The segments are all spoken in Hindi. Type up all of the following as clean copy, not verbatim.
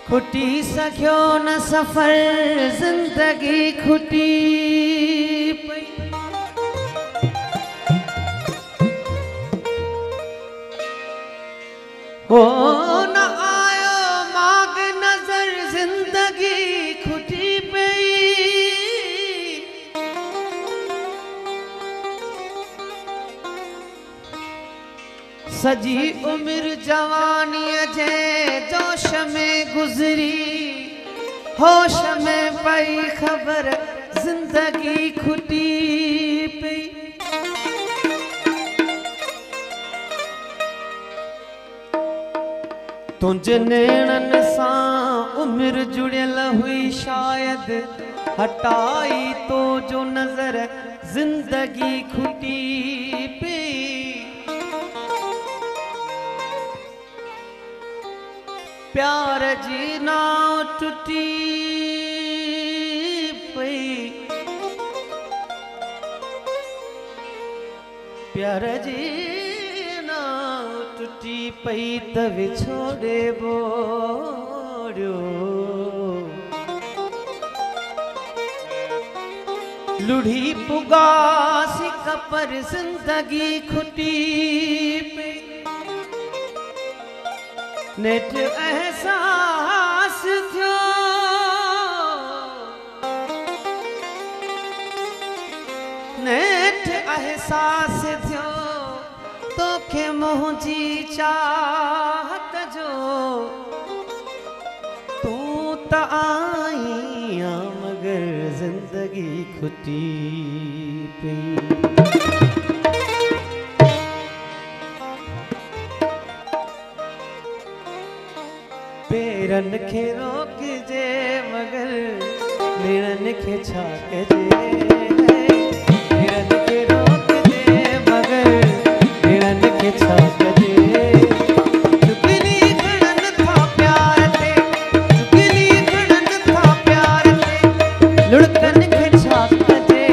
खुटी सखियो न सफर जिंदगी खुटी पई। हो न आयो माग नजर जिंदगी खुटी पई। सजी उम्र जवानी जे जोश में गुजरी, होश में पई खबर जिंदगी खुटी पई। तुझे नैणन सां उम्र जुड़ियल हुई शायद, हटाई तो जो नजर जिंदगी खुटी पई। प्यार जी नाव टूटी पई, प्यार जी नाव टूटी पई त विछोड़े बोड़ियो। लुढ़ी पुगासी कपर जिंदगी खुटी पई। नेठ एहसास थियो, नेठ एहसास थियो तोखे मुंहिंजी चाहत जो। तू त आई आ मगर जिंदगी खुटी पई। पेरन खे रोक जे मगर नेणन खे छा कजे। पेरन खे रोक जे मगर नेणन खे छा कजे। चुगली खणन था प्यार ते, चुगली खणन था प्यार ते, लुढ़कन खे छा कजे।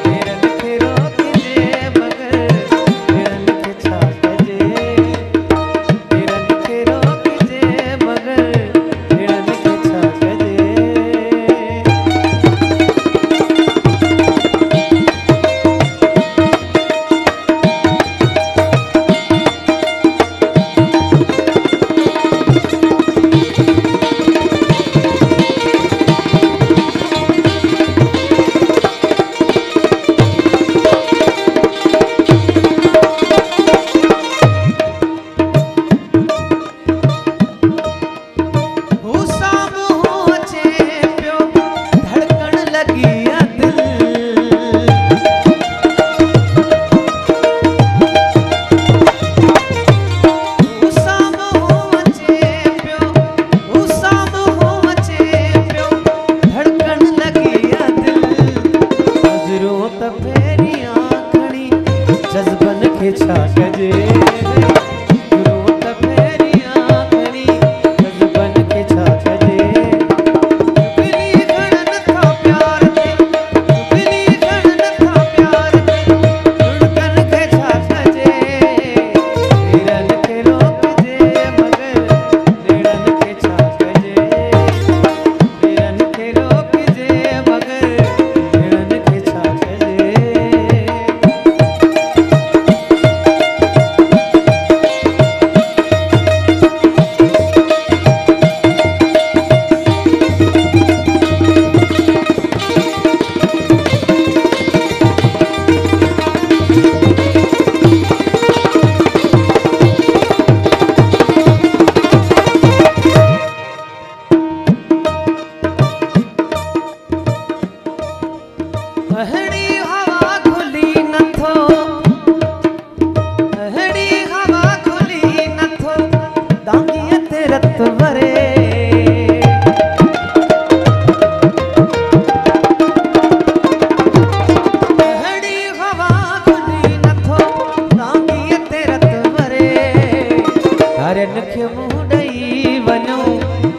पेरन खे रोक जे मगर नेणन खे छा कजे। पेरन खे रोक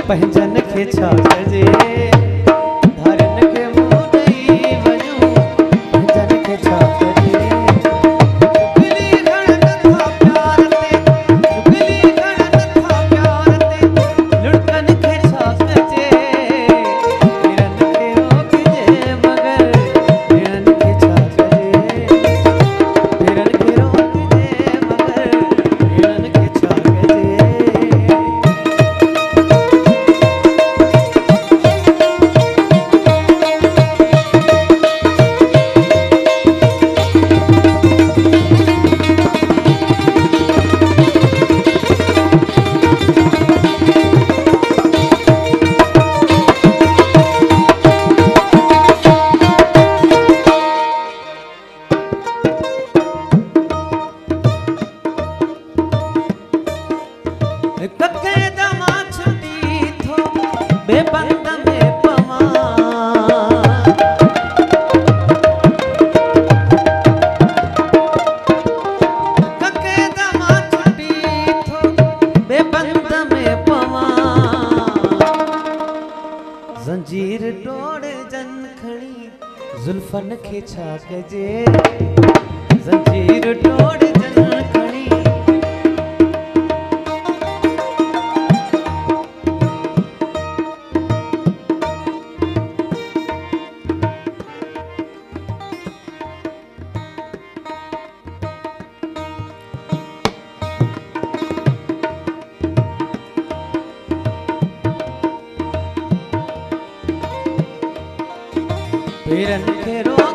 पंहिंजन खे छा कजे। धारन खे मुंहुं ॾेई वञूं पंहिंजन खे छा कजे। चुगली खणन था प्यार ते, चुगली खणन था प्यार ते, लुढ़कन खे छा कजे ज़ंजीर टोड़ जन खणी पेरन के रो